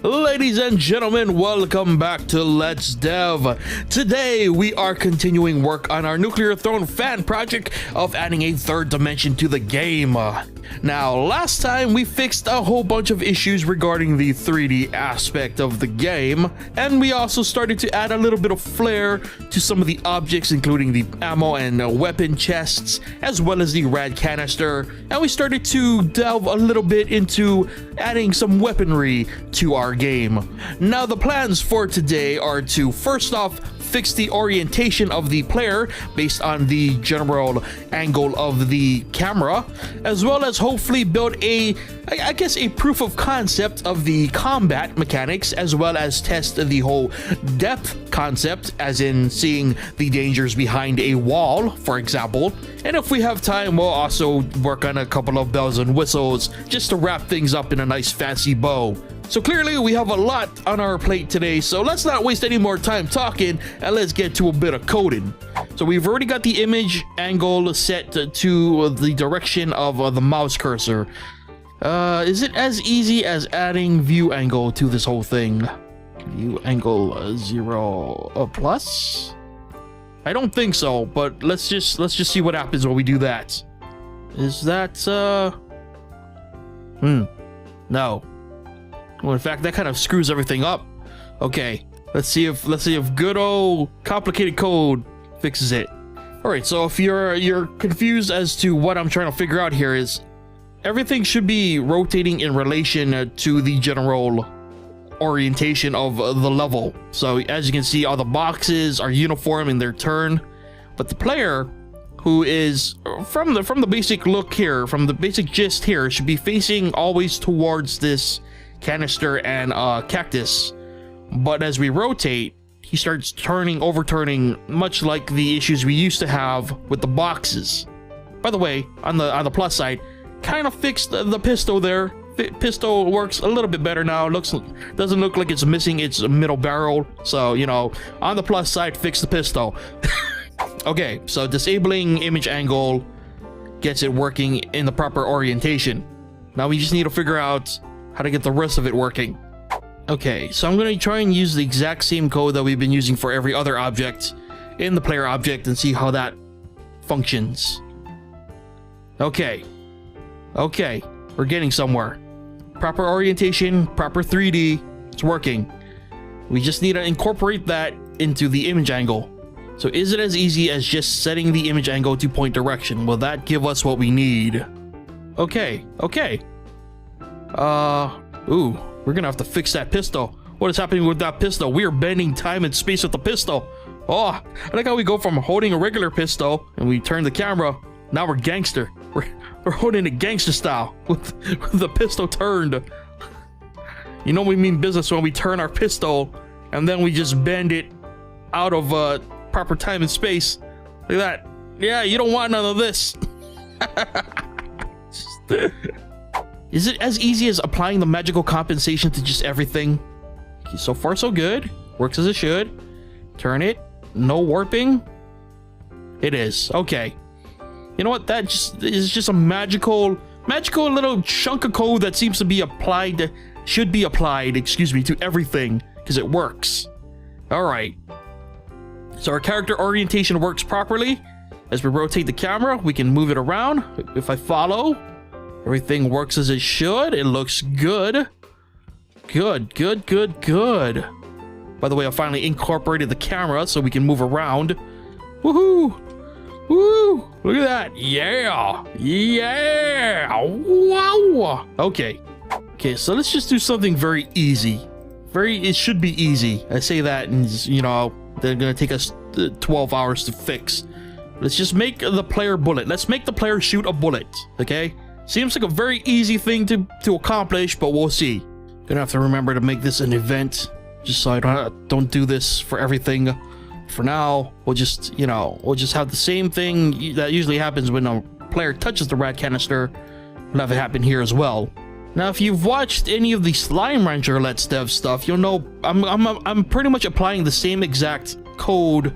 Ladies and gentlemen, welcome back to Let's Dev. Today we are continuing work on our Nuclear Throne fan project of adding a third dimension to the game. Now, last time we fixed a whole bunch of issues regarding the 3D aspect of the game, and we also started to add a little bit of flair to some of the objects, including the ammo and weapon chests, as well as the rad canister, and we started to delve a little bit into adding some weaponry to our game. Now, the plans for today are to first off fix the orientation of the player based on the general angle of the camera, as well as hopefully build a proof of concept of the combat mechanics, as well as test the whole depth concept, as in seeing the dangers behind a wall, for example. And if we have time, we'll also work on a couple of bells and whistles just to wrap things up in a nice fancy bow. So clearly we have a lot on our plate today, so let's not waste any more time talking and let's get to a bit of coding. So we've already got the image angle set to the direction of the mouse cursor. Is it as easy as adding view angle to this whole thing? View angle 0 plus? I don't think so, but let's just see what happens when we do that. Is that no. Well, in fact, that kind of screws everything up. Okay, let's see if good old complicated code fixes it. All right, so if you're confused as to what I'm trying to figure out here, is everything should be rotating in relation to the general orientation of the level. So as you can see, all the boxes are uniform in their turn, but the player, who is from the basic look here, from the basic gist here, should be facing always towards this canister and cactus. But as we rotate, he starts overturning, much like the issues we used to have with the boxes. By the way, on the plus side, kind of fixed the pistol there. Pistol works a little bit better now. Doesn't look like it's missing its middle barrel. So, you know, on the plus side, fix the pistol. Okay, so disabling image angle gets it working in the proper orientation. Now we just need to figure out how to get the rest of it working. Okay, so I'm going to try and use the exact same code that we've been using for every other object in the player object and see how that functions. Okay, we're getting somewhere. Proper orientation, proper 3D, it's working. We just need to incorporate that into the image angle. So is it as easy as just setting the image angle to point direction? Will that give us what we need? Okay. Ooh, we're gonna have to fix that pistol. What is happening with that pistol? We are bending time and space with the pistol. Oh, I like how we go from holding a regular pistol and we turn the camera. Now we're gangster. We're holding it gangster style with the pistol turned. You know we mean business when we turn our pistol and then we just bend it out of proper time and space. Look at that. Yeah, you don't want none of this. Is it as easy as applying the magical compensation to just everything? Okay, so far so good. Works as it should. Turn it. No warping. It is. Okay. You know what? That is just a magical little chunk of code that seems to be applied, should be applied, excuse me, to everything, because it works. All right. So our character orientation works properly. As we rotate the camera, we can move it around. If I follow, everything works as it should. It looks good. Good. By the way, I finally incorporated the camera so we can move around. Woohoo! Woo! Look at that. Yeah! Wow! Okay, so let's just do something very easy. It should be easy. I say that and, you know, they're gonna take us 12 hours to fix. Let's just make the player bullet. Let's make the player shoot a bullet, okay? Seems like a very easy thing to accomplish, but we'll see. Gonna have to remember to make this an event, just so I don't do this for everything. For now, we'll just have the same thing that usually happens when a player touches the rad canister. We'll have it happen here as well. Now, if you've watched any of the Slime Rancher Let's Dev stuff, you'll know I'm pretty much applying the same exact code.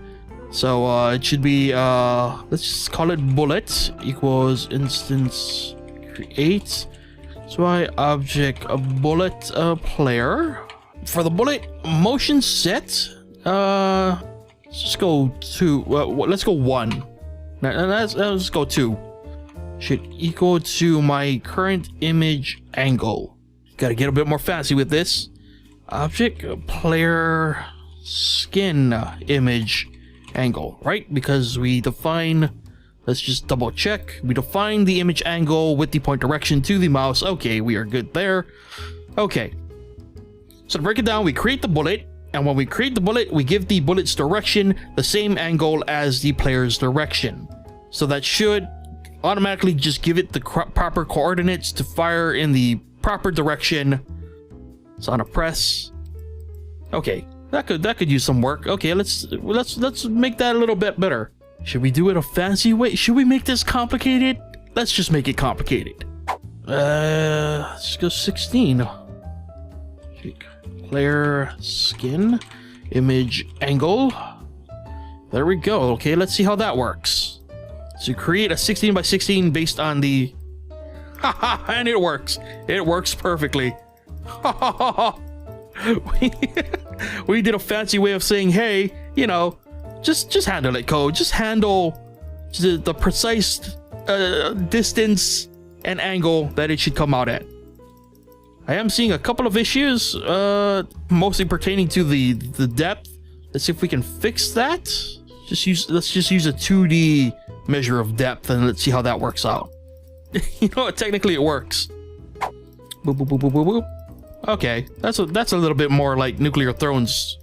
So it should be let's just call it bullet equals instance create. So I object a bullet player. For the bullet motion set, let's just go 2. Let's go 1. Let's go 2. Should equal to my current image angle. Gotta get a bit more fancy with this. Object player skin image angle, right? Because we define, let's just double check. We define the image angle with the point direction to the mouse. Okay, we are good there. Okay. So to break it down, we create the bullet, and when we create the bullet, we give the bullet's direction the same angle as the player's direction. So that should automatically just give it the proper coordinates to fire in the proper direction. So on a press. Okay, that could use some work. Okay, let's make that a little bit better. Should we do it a fancy way? Should we make this complicated? Let's just make it complicated. Let's go 16. Player skin image angle. There we go. Okay, let's see how that works. So create a 16 by 16 based on the and it works. It works perfectly. We did a fancy way of saying, hey, you know, just handle it, code. Just handle the precise distance and angle that it should come out at. I am seeing a couple of issues, mostly pertaining to the depth. Let's see if we can fix that. Let's just use a 2D measure of depth and let's see how that works out. You know what? Technically it works. Boop, boop, boop, boop, boop, boop. Okay, that's a little bit more like Nuclear Throne's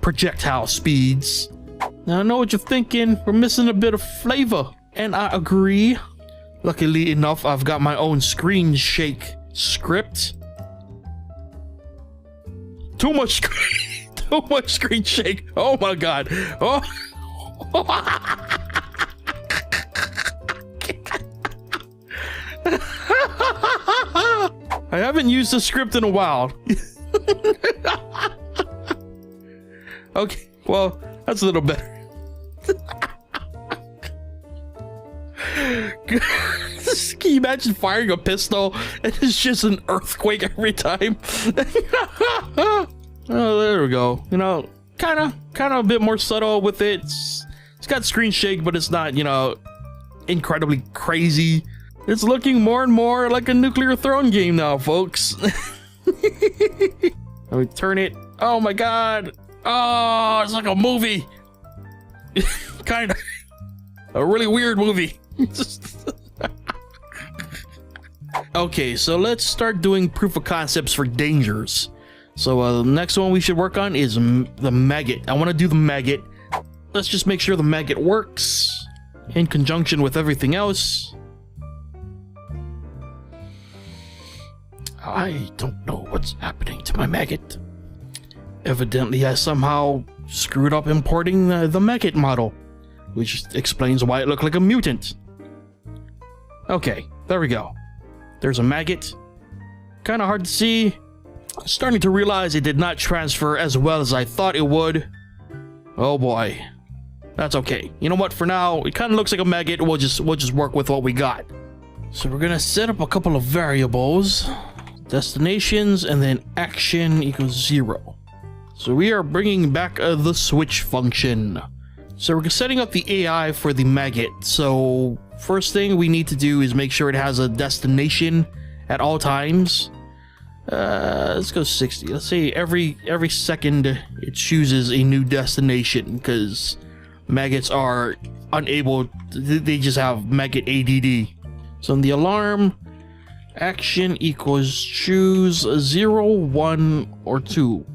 projectile speeds. Now I know what you're thinking. We're missing a bit of flavor, and I agree. Luckily enough, I've got my own SCREENSHAKE script. Too much SCREENSHAKE. Oh my god. Oh. I haven't used the script in a while. Okay, well, that's a little better. Can you imagine firing a pistol and it's just an earthquake every time? Oh, there we go. You know, kind of a bit more subtle with it. It's got SCREENSHAKE, but it's not, you know, incredibly crazy. It's looking more and more like a Nuclear Throne game now, folks. Let me turn it. Oh my god. Oh, it's like a movie. Kind of. A really weird movie. Okay, so let's start doing proof of concepts for dangers. So the next one we should work on is the Meggitt. I want to do the Meggitt. Let's just make sure the Meggitt works in conjunction with everything else. I don't know what's happening to my Meggitt. Evidently, I somehow screwed up importing the Meggitt model, which explains why it looked like a mutant. Okay, there we go. There's a Meggitt. Kind of hard to see. I'm starting to realize it did not transfer as well as I thought it would. Oh boy. That's okay. You know what? For now, it kind of looks like a Meggitt. We'll just work with what we got. So we're gonna set up a couple of variables. Destinations and then action equals 0. So we are bringing back the switch function. So we're setting up the AI for the Meggitt. So first thing we need to do is make sure it has a destination at all times. Let's go 60. Let's say every second it chooses a new destination, because Meggitts are unable, they just have Meggitt ADD. So in the alarm, action equals choose 0, 1, or 2.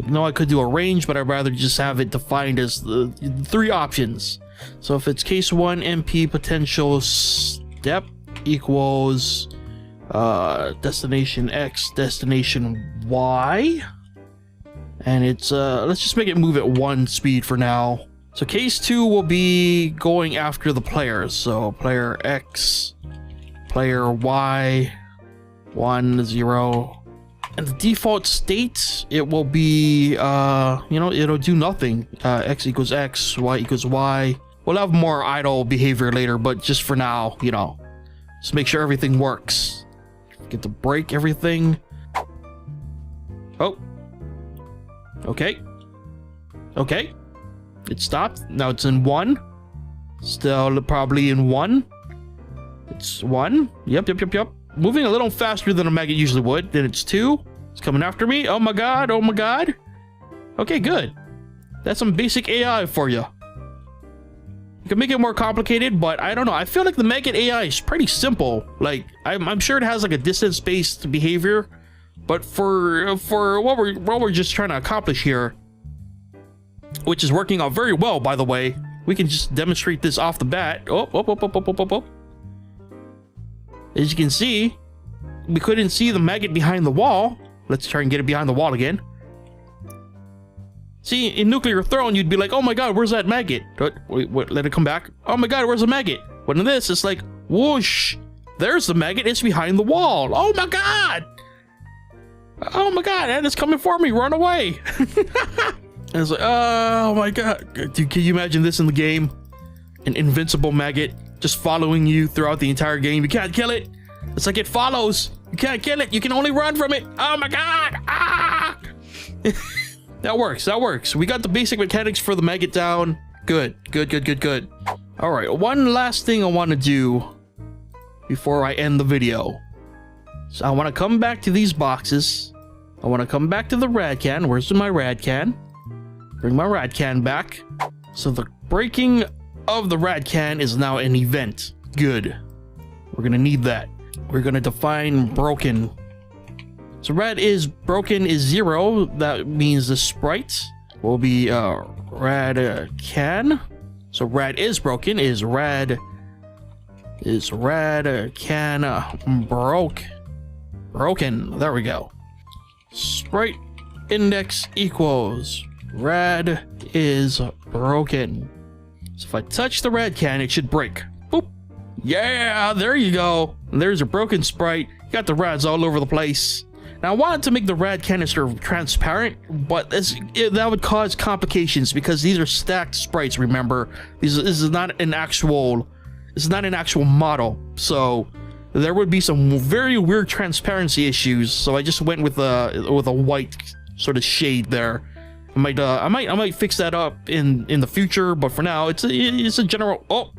You know, I could do a range, but I'd rather just have it defined as the 3 options. So if it's case 1, MP potential step equals destination X, destination Y, and it's let's just make it move at 1 speed for now. So case 2 will be going after the players. So player X, player Y, 1, 0. And the default state, it will be, you know, it'll do nothing. X equals X, Y equals Y. We'll have more idle behavior later, but just for now, you know, just make sure everything works. Get to break everything. Oh, Okay. Okay. It stopped. Now it's in 1. Still probably in 1. It's 1. Yep. Moving a little faster than a Meggitt usually would. Then it's 2. It's coming after me. Oh my god. Oh my god. Okay, good. That's some basic AI for you. You can make it more complicated, but I don't know. I feel like the Meggitt AI is pretty simple. Like, I'm sure it has like a distance-based behavior, but for what we're just trying to accomplish here, which is working out very well, by the way, we can just demonstrate this off the bat. Oh. As you can see, we couldn't see the Meggitt behind the wall. Let's try and get it behind the wall again. See, in Nuclear Throne, you'd be like, oh my god, where's that Meggitt? Wait, let it come back. Oh my god, where's the Meggitt? But in this, it's like, whoosh, there's the Meggitt, it's behind the wall. Oh my god! Oh my god, and it's coming for me, run away! And it's like, oh my god. Dude, can you imagine this in the game? An invincible Meggitt just following you throughout the entire game. You can't kill it. It's like it follows. You can't kill it. You can only run from it. Oh my god! Ah! That works. We got the basic mechanics for the Meggitt down. Good. All right, one last thing I want to do before I end the video. So I want to come back to these boxes. I want to come back to the rad can. Where's my rad can? Bring my rad can back. So the breaking of the rad can is now an event. Good. We're going to need that. We're going to define broken. So rad is broken is 0. That means the sprite will be rad can. So rad is broken is rad can broken. There we go. Sprite index equals rad is broken. So if I touch the rad can, it should break. Boop. Yeah, there you go. There's a broken sprite. You got the rads all over the place. Now I wanted to make the rad canister transparent, but that would cause complications because these are stacked sprites. Remember, this is not an actual model, so there would be some very weird transparency issues. So I just went with a white sort of shade there. I might fix that up in the future, but for now it's a general. Oh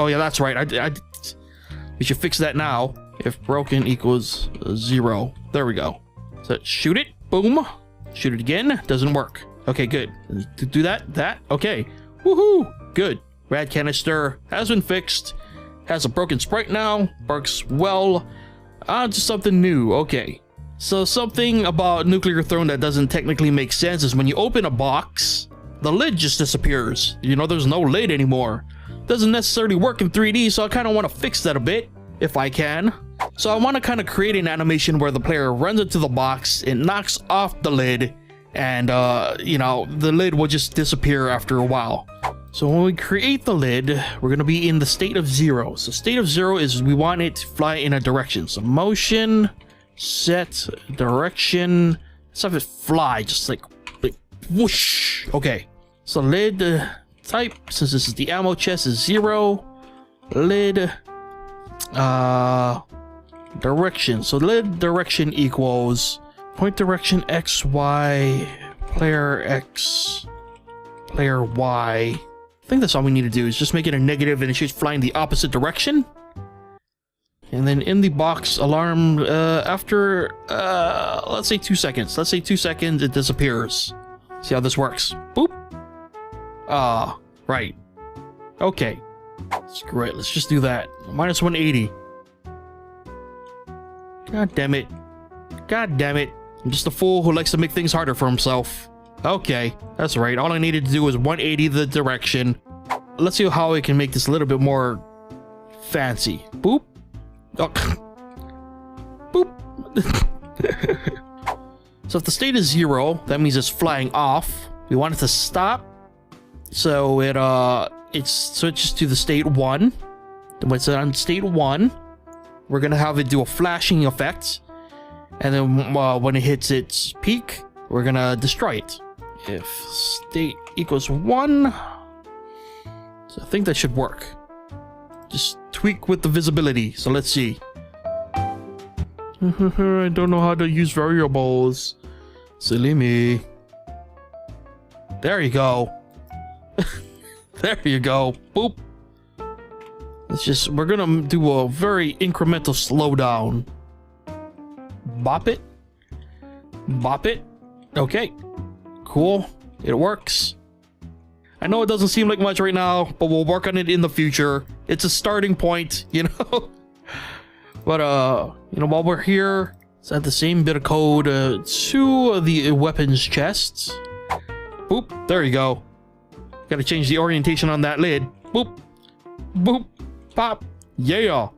yeah, that's right. We should fix that now. If broken equals 0. There we go. So shoot it. Boom. Shoot it again. Doesn't work. Okay, good. Do that. Okay. Woohoo. Good. Rad canister has been fixed. Has a broken sprite now. Works well. On to something new. Okay. So something about Nuclear Throne that doesn't technically make sense is when you open a box, the lid just disappears. You know, there's no lid anymore. Doesn't necessarily work in 3D, so I kind of want to fix that a bit, if I can. So I want to kind of create an animation where the player runs into the box, it knocks off the lid, and you know, the lid will just disappear after a while. So when we create the lid, we're going to be in the state of 0. So state of 0 is we want it to fly in a direction. So motion, set, direction, let's have it fly, just like whoosh. Okay, so lid type, since this is the ammo chest, is 0. Lid direction, so lid direction equals point direction x, y, player x, player y. I think that's all we need to do is just make it a negative and it should fly in the opposite direction. And then in the box alarm, after let's say 2 seconds, it disappears. See how this works. Boop. Right. Okay, screw it, let's just do that. Minus 180. God damn it. I'm just a fool who likes to make things harder for himself. Okay, that's right. All I needed to do was 180 the direction. Let's see how I can make this a little bit more fancy. Boop. Oh. Boop. So if the state is 0, that means it's flying off. We want it to stop. So it switches to the state 1. Then when it's on state 1, we're gonna have it do a flashing effect, and then when it hits its peak, we're gonna destroy it. If state equals 1, so I think that should work. Just tweak with the visibility. So let's see. I don't know how to use variables. Silly me. There you go. There you go. Boop. We're gonna do a very incremental slowdown. Bop it. Bop it. Okay. Cool. It works. I know it doesn't seem like much right now, but we'll work on it in the future. It's a starting point, you know? But, you know, while we're here, let's add the same bit of code to the weapons chests. Boop. There you go. Gotta change the orientation on that lid. Boop. Boop. Pop. Yeah.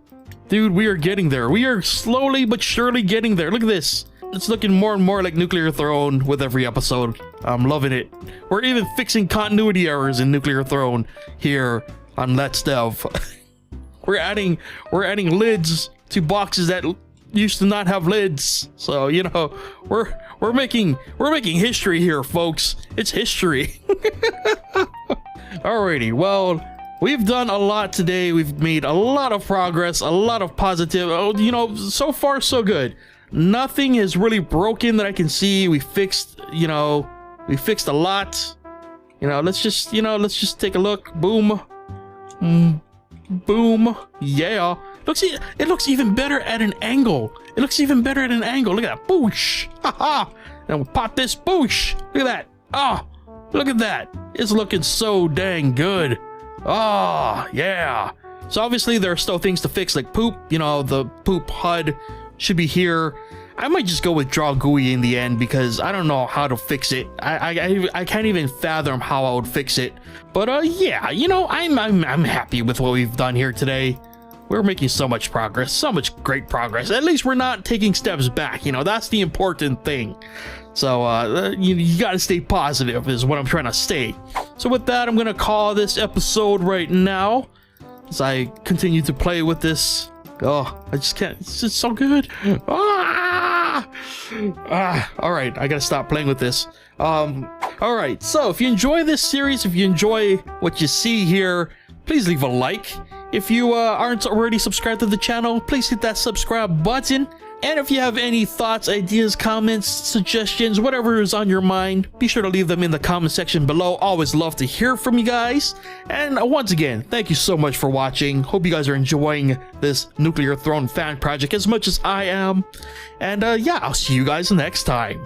Dude, we are getting there. We are slowly but surely getting there. Look at this. It's looking more and more like Nuclear Throne with every episode. I'm loving it. We're even fixing continuity errors in Nuclear Throne here on Let's Dev. We're adding lids to boxes that used to not have lids. So, you know, we're making history here, folks. It's history. Alrighty, well, we've done a lot today. We've made a lot of progress, a lot of positive. Oh, you know, so far so good. Nothing is really broken that I can see. We fixed, you know, we fixed a lot. You know, let's just take a look. Boom. Boom. Yeah. It looks even better at an angle. It looks even better at an angle. Look at that. Boosh. Haha. And we'll pop this. Boosh. Look at that. Ah. Look at that. It's looking so dang good. Ah, yeah. So obviously there are still things to fix, like poop. You know, the poop HUD should be here. I might just go with draw GUI in the end because I don't know how to fix it. I can't even fathom how I would fix it. But yeah, you know, I'm happy with what we've done here today. We're making so much progress, so much great progress. At least we're not taking steps back. You know, that's the important thing. So you gotta stay positive is what I'm trying to say. So with that, I'm gonna call this episode right now as I continue to play with this. Oh, I just can't. It's just so good. All right, I gotta stop playing with this. All right, so if you enjoy this series, if you enjoy what you see here, please leave a like. If you aren't already subscribed to the channel, please hit that subscribe button. And if you have any thoughts, ideas, comments, suggestions, whatever is on your mind, be sure to leave them in the comment section below. Always love to hear from you guys. And once again, thank you so much for watching. Hope you guys are enjoying this Nuclear Throne fan project as much as I am. And yeah, I'll see you guys next time.